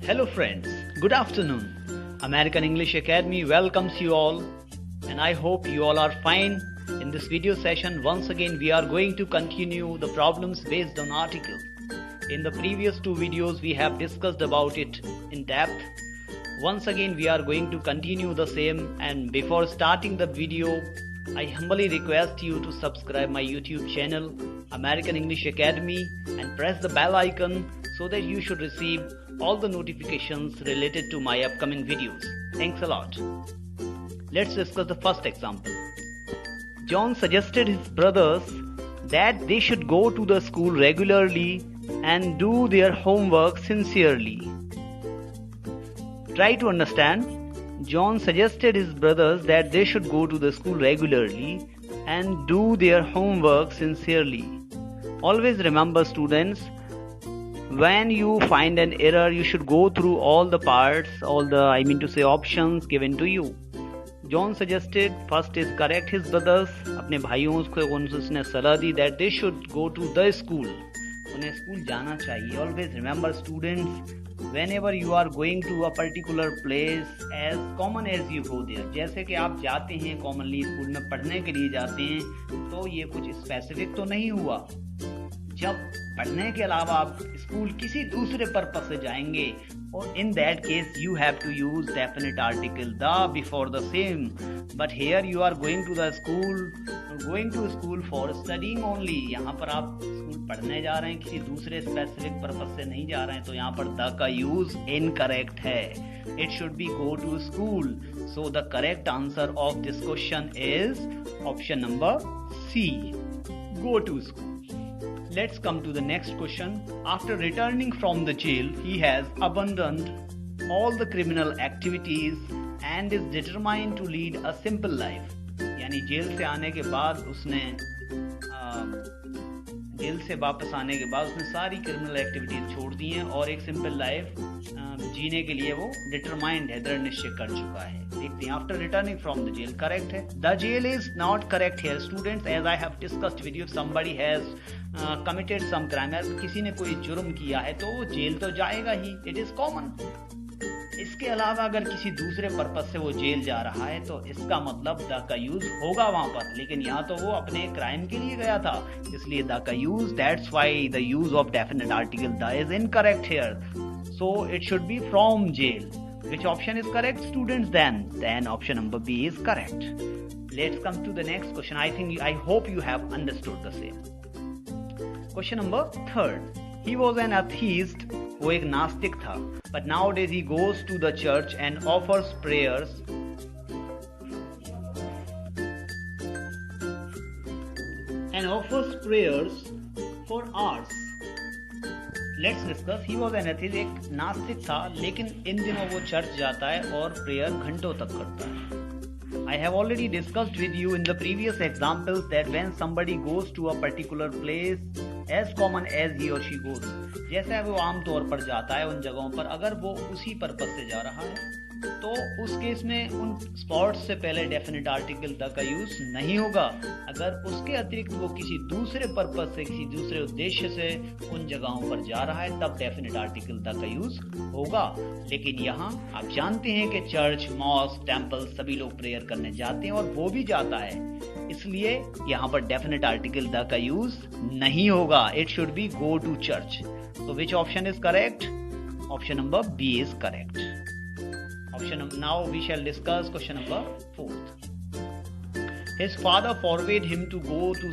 Hello friends, good afternoon. American English Academy welcomes you all and I hope you all are fine. In this video session, once again we are going to continue the problems based on articles. In the previous two videos we have discussed about it in depth. Once again we are going to continue the same, and before starting the video I humbly request you to subscribe my YouTube channel American English Academy and press the bell icon so that you should receive all the notifications related to my upcoming videos. Thanks a lot. Let's discuss the first example. John suggested his brothers that they should go to the school regularly and do their homework sincerely. Try to understand. John suggested his brothers that they should go to the school regularly and do their homework sincerely. Always remember, students, when you find an error, you should go through all the parts, options given to you. John suggested, first is correct, his brothers, अपने भाइयों को उसने सलाह दी that they should go to the school. उन्हें school जाना चाहिए. Always remember, students, whenever you are going to a particular place, as common as you go there, जैसे कि आप जाते हैं commonly स्कूल में पढ़ने के लिए जाते हैं, तो ये कुछ स्पेसिफिक तो नहीं हुआ. जब पढ़ने के अलावा आप स्कूल किसी दूसरे पर्पस से जाएंगे, और in that case you have to use definite article the before the same. But here you are going to school for studying only. यहाँ पर आप स्कूल पढ़ने जा रहे हैं, किसी दूसरे स्पेसिफिक पर्पस से नहीं जा रहे हैं, तो यहाँ पर the का यूज इनकरेक्ट है. It should be go to school. So the correct answer of this question is option number C. Go to school. Let's come to the next question. After returning from the jail, he has abandoned all the criminal activities and is determined to lead a simple life. यानी jail से आने के बाद उसने jail से वापस आने के बाद उसने सारी क्रिमिनल एक्टिविटीज छोड़ दी हैं और एक सिंपल लाइफ जीने के लिए वो डिटरमाइंड है, दृढ़ निश्चय कर चुका है. देखते हैं. After returning from the jail correct है. The jail is not correct here students, as I have discussed with you. Somebody has committed some crime, किसी ने कोई जुर्म किया है तो वो जेल तो जाएगा ही, इट इज कॉमन. इसके अलावा अगर किसी दूसरे पर्पस से वो जेल जा रहा है तो इसका मतलब द का यूज होगा वहां पर, लेकिन यहाँ तो वो अपने क्राइम के लिए गया था, इसलिए द का use. That's why the use of definite article the is incorrect here. So it should be from jail. Which option is correct, students? Then option number B is correct. Let's come to the next question. I hope you have understood the same. Question number 3rd. He was an atheist. वो एक नास्तिक था. But nowadays he goes to the church and offers prayers. For hours. Let's discuss. He was an atheist. एक नास्तिक था, लेकिन इन दिनों वो चर्च जाता है और प्रेयर घंटों तक करता है. I have already discussed with you in the previous examples that when somebody goes to a particular place, as common as he or she goes, जैसे वो आम तौर पर जाता है उन जगहों पर, अगर वो उसी पर्पस से जा रहा है तो उस केस में उन स्पॉट्स से पहले डेफिनेट आर्टिकल द का यूज नहीं होगा. अगर उसके अतिरिक्त वो किसी दूसरे पर्पस से, किसी दूसरे उद्देश्य से उन जगहों पर जा रहा है, तब डेफिनेट आर्टिकल द का यूज होगा. लेकिन यहाँ आप जानते हैं कि चर्च, मॉस्क, टेम्पल सभी लोग प्रेयर करने जाते हैं और वो भी जाता है, इसलिए यहाँ पर डेफिनेट आर्टिकल द का यूज नहीं होगा. It should be go to church. So which option is correct? Option number B is correct. Now we shall discuss question number 4th. His father forbade him to go to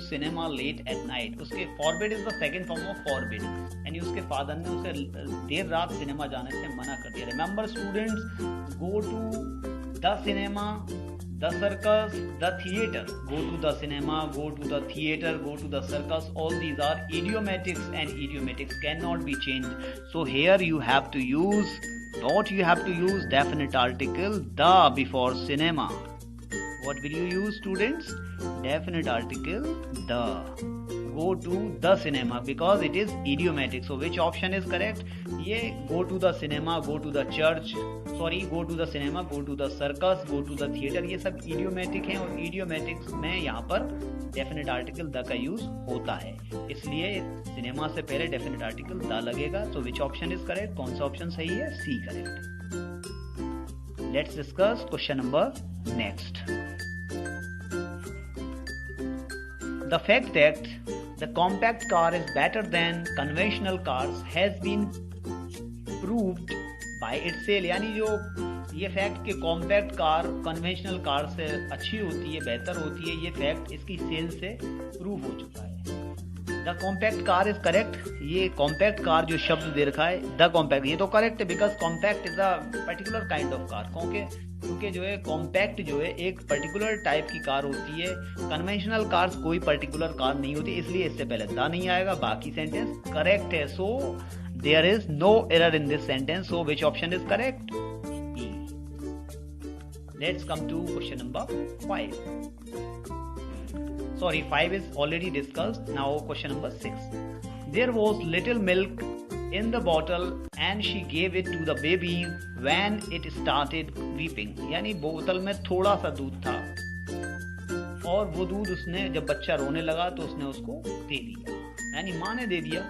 cinema late at night. उसके forbade is the second form of forbid. यानी उसके father ने उसे देर रात cinema जाने से मना कर दिया. Remember students, go to the cinema, the circus, the theater. Go to the cinema, go to the theater, go to the circus. All these are idiomatics and idiomatics cannot be changed. So here you have to use definite article the before cinema. What will you use, students? Definite article the. Go to the cinema because it is idiomatic. So which option is correct? ये go to the cinema, go to the church, go to the cinema, go to the circus, go to the theater, ये सब idiomatic हैं और idiomatic में यहाँ पर definite article the का use होता है, इसलिए cinema से पहले definite article the लगेगा. So which option is correct? कौन सा option सही है? C correct. Let's discuss question number next. The fact that the compact car is better than conventional cars has been proved by its sale. यानी जो ये fact कि compact car conventional car से अच्छी होती है, बेहतर होती है, ये फैक्ट इसकी सेल से प्रूव हो चुका है. The compact car is correct. ये कॉम्पैक्ट कार जो शब्द दे रखा है द कॉम्पैक्ट, ये तो करेक्ट है because compact is a particular kind of car. क्योंकि जो है कॉम्पैक्ट जो है एक पर्टिकुलर टाइप की कार होती है, कन्वेंशनल कार्स कोई पर्टिकुलर कार नहीं होती, इसलिए इससे पहले द नहीं आएगा. बाकी सेंटेंस करेक्ट है. So there is no error in this sentence. So which option is correct? E. Let's come to question number 5. Sorry, 5 is already discussed. Now question number 6. There was little milk in the bottle and she gave it to the baby when it started weeping. यानी बोतल में थोड़ा सा दूध था और वो दूध उसने जब बच्चा रोने लगा तो उसने उसको दे दिया, यानी माँ ने दे दिया.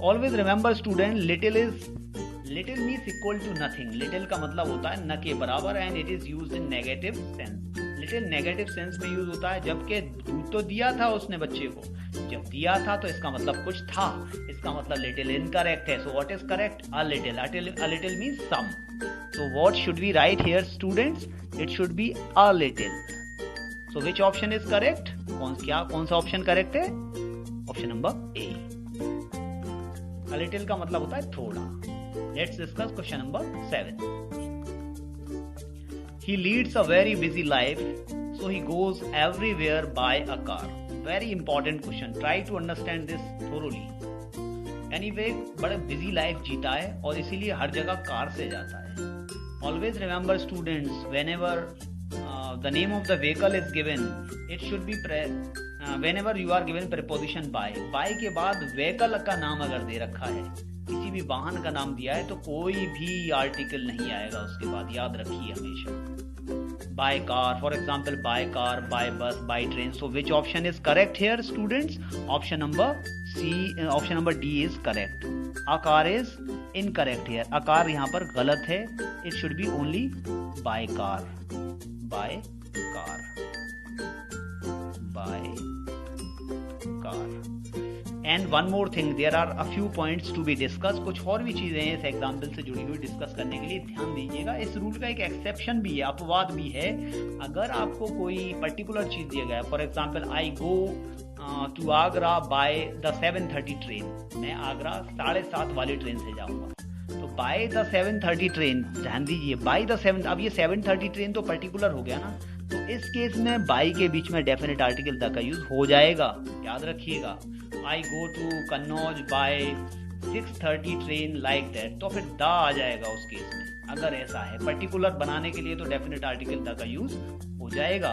Always remember student, little means equal to nothing. Little का मतलब होता है न के बराबर and it is used in negative sense. Little negative sense में यूज होता है, जबकि दूध तो दिया था उसने बच्चे को, जब दिया था तो इसका मतलब कुछ था, इसका मतलब लिटिल इनकरेक्ट है. So what is correct? A little means some. So what should we write here students? It should be a little. So which option is correct? कौन सा ऑप्शन करेक्ट है? Option number A. A little का मतलब होता है थोड़ा. Let's discuss question number 7. He leads a very busy life, so he goes everywhere by a car. Very important question. Try to understand this thoroughly. यानी वे बड़े busy life जीता है और इसीलिए हर जगह कार से जाता है. Always remember students, whenever the name of the vehicle is given, it should be whenever you are given preposition by. By के बाद vehicle का नाम अगर दे रखा है, किसी भी वाहन का नाम दिया है तो कोई भी आर्टिकल नहीं आएगा उसके बाद, याद रखिए हमेशा. By car, for example by car, by bus, by train. So which option is correct here students? Option number C, option number D is correct. A car is incorrect here. A car यहाँ पर गलत है. It should be only by car. By car, by car. And one more thing, there are a few points to be discuss. कुछ और भी चीजें हैं इस एग्जाम्पल से जुड़ी हुई डिस्कस करने के लिए, ध्यान दीजिएगा. इस रूल का एक एक्सेप्शन भी है, अपवाद भी है. अगर आपको कोई पर्टिकुलर चीज दिया गया, for example I go to Agra by the 7:30 train, मैं आगरा 7:30 वाली ट्रेन से जाऊंगा. तो बाय द 7:30 ट्रेन, ध्यान दीजिए बाय द 7, अब ये 7:30 ट्रेन तो पर्टिकुलर हो गया ना, तो इस केस में बाय के बीच में डेफिनेट आर्टिकल द का यूज हो जाएगा, याद रखिएगा. I go to Kannauj by 6:30 train like that, तो फिर द आ जाएगा उस केस में. अगर ऐसा है पर्टिकुलर बनाने के लिए तो डेफिनेट आर्टिकल द का यूज हो जाएगा.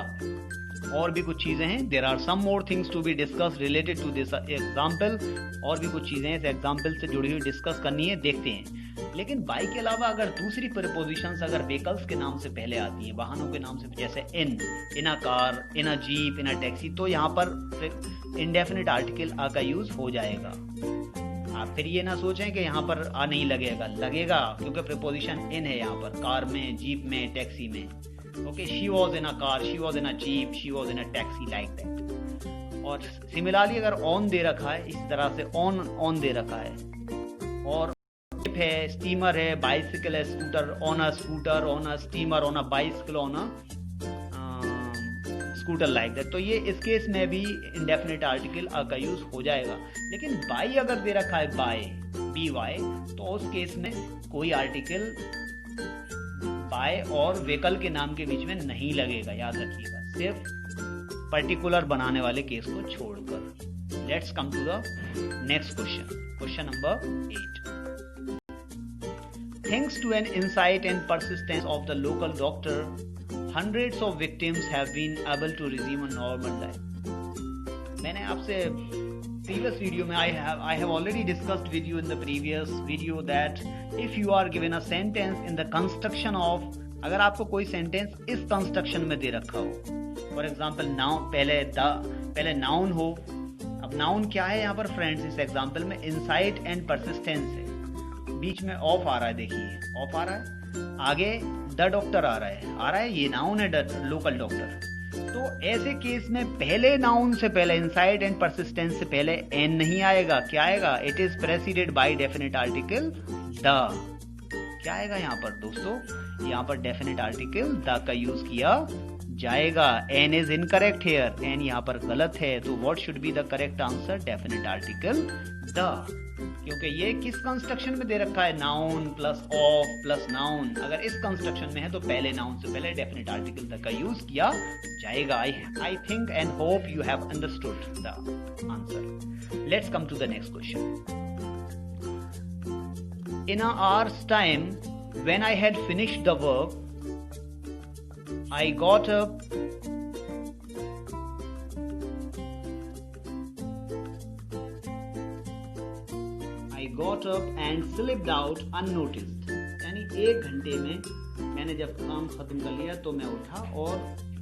और भी कुछ चीजें हैं, there are some more things to be discuss related to this example. और भी कुछ चीजें इस एग्जाम्पल से जुड़ी हुई डिस्कस करनी है, देखते हैं. लेकिन बाई के अलावा अगर दूसरी प्रीपोजिशंस अगर व्हीकल्स के नाम से पहले आती हैं, वाहनों के नाम से, जैसे in a car, in a jeep, in a taxi, तो यहाँ पर इंडेफिनिट आर्टिकल आ का यूज हो जाएगा. आप फिर ये ना सोचें कि यहाँ पर आ नहीं लगेगा, लगेगा क्योंकि प्रीपोजिशन इन है यहाँ पर, कार में, जीप में, टैक्सी में. Okay, she was in a car, she was in a jeep, she was in a taxi, like that. और सिमिलरली अगर ऑन दे रखा है, इस तरह से ऑन दे रखा है, और है, स्टीमर है, बाइसिकल है, scooter, on a scooter, on a steamer, on a bicycle, on a scooter, like that. तो ये इस केस में भी इंडेफिनिट आर्टिकल अ का यूज हो जाएगा. लेकिन बाई अगर दे रखा है बाय, बी वाई, तो उस केस में कोई आर्टिकल बाय और व्हीकल के नाम के बीच में नहीं लगेगा, याद रखिएगा, सिर्फ पर्टिकुलर बनाने वाले केस को छोड़कर. Let's come to the next question. Question number 8. Thanks to an insight and persistence of the local doctor, hundreds of victims have been able to resume a normal life. मैंने आपसे previous video में I have already discussed with you in the previous video that if you are given a sentence in the construction of, अगर आपको कोई sentence इस construction में दे रखा हो, for example noun, पहले noun हो, अब noun क्या है यहाँ पर फ्रेंड्स इस एग्जाम्पल में, insight and persistence है, बीच में ऑफ आ रहा है, देखिए ऑफ आ रहा है, आगे द डॉक्टर आ रहा है, ये नाउन है लोकल डॉक्टर। तो ऐसे केस में पहले नाउन से पहले इंसाइट एंड परसिस्टेंस से पहले एन नहीं आएगा, क्या आएगा, it is preceded by definite article the. क्या आएगा यहाँ पर दोस्तों, यहाँ पर डेफिनेट आर्टिकल द का यूज किया जाएगा। An is incorrect here, an यहाँ पर गलत है, तो what should be the correct answer, definite article the, क्योंकि ये किस कंस्ट्रक्शन में दे रखा है, noun plus of plus noun. अगर इस कंस्ट्रक्शन में है तो पहले नाउन से पहले डेफिनेट आर्टिकल द का यूज किया जाएगा। I think and hope you have understood the answer. Let's come to the next question. In an hour's time, when I had finished the work, I got up and slipped out unnoticed. यानी 1 घंटे में मैंने जब काम खत्म कर लिया तो मैं उठा और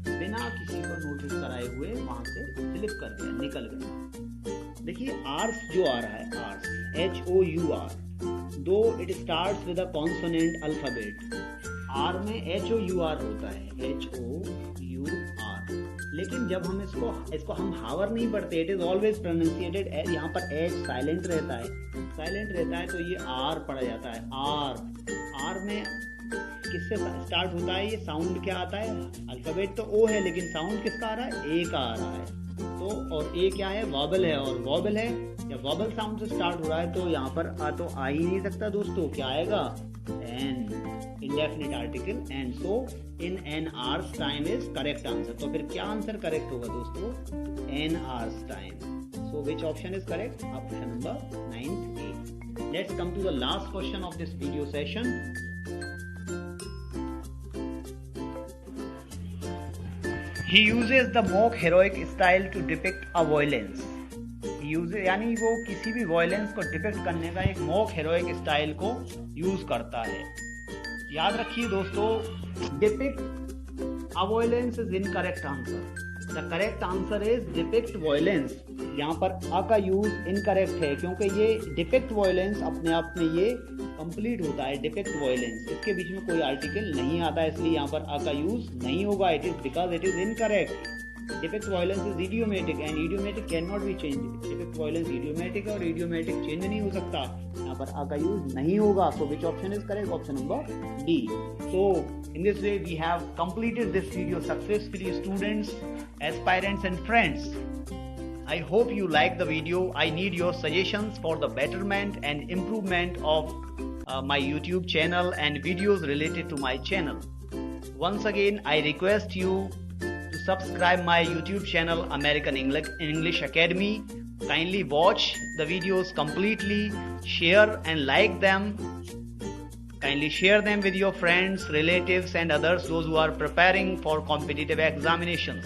बिना किसी को नोटिस कराए हुए वहां से स्लिप कर गया, निकल गया। देखिए आर्स जो आ रहा है, hour's HOUR, though it starts with a consonant alphabet, आर में HOUR होता है, HOUR, लेकिन जब हम इसको हम हावर नहीं पढ़ते, इट इज ऑलवेज प्रोनाउंसिएटेड, यहाँ पर एच साइलेंट रहता है तो ये आर पढ़ा जाता है। आर में किससे स्टार्ट होता है, ये साउंड क्या आता है, अल्फाबेट तो ओ है लेकिन साउंड किसका आ रहा है, ए का आ रहा है। तो और ए क्या है, वॉबल है, और वॉबल है जब वॉबल साउंड से स्टार्ट हो रहा है तो यहाँ पर आ ही नहीं सकता दोस्तों, क्या आएगा, an, indefinite article an. So in an hours time is correct answer. तो फिर क्या आंसर करेक्ट होगा दोस्तों, an hours time. So which option is correct, option number 9A। Let's come to the last question of this video session. He uses the mock heroic style to depict a violence. यानी वो किसी भी violence को depict करने का एक mock heroic style को use करता है। याद रखिए दोस्तों, depict a violence is incorrect answer, the correct answer is depict violence. यहाँ पर अ का यूज इनकरेक्ट है क्योंकि ये डिपिक्ट वायलेंस अपने आप में ये कंप्लीट होता है, डिपिक्ट वायलेंस, इसके बीच में कोई आर्टिकल नहीं आता, इसलिए यहाँ पर अ का यूज नहीं होगा, it is because it is incorrect. Depict violence is idiomatic and idiomatic can not be change. Depict violence idiomatic है और इडियोमेटिक चेंज नहीं हो सकता, यहाँ पर अ का यूज नहीं होगा। So which option is correct, option number D. So in this way we have completed this video successfully, students, aspirants and friends. I hope you like the video. I need your suggestions for the betterment and improvement of my YouTube channel and videos related to my channel. Once again, I request you to subscribe my YouTube channel American English Academy. Kindly watch the videos completely, share and like them. Kindly share them with your friends, relatives and others, those who are preparing for competitive examinations.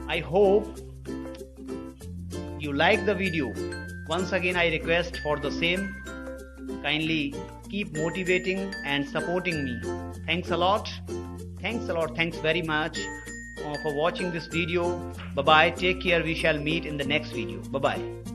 I hope you like the video. Once again, I request for the same. Kindly keep motivating and supporting me. Thanks a lot. Thanks very much for watching this video. Bye-bye. Take care. We shall meet in the next video. Bye-bye.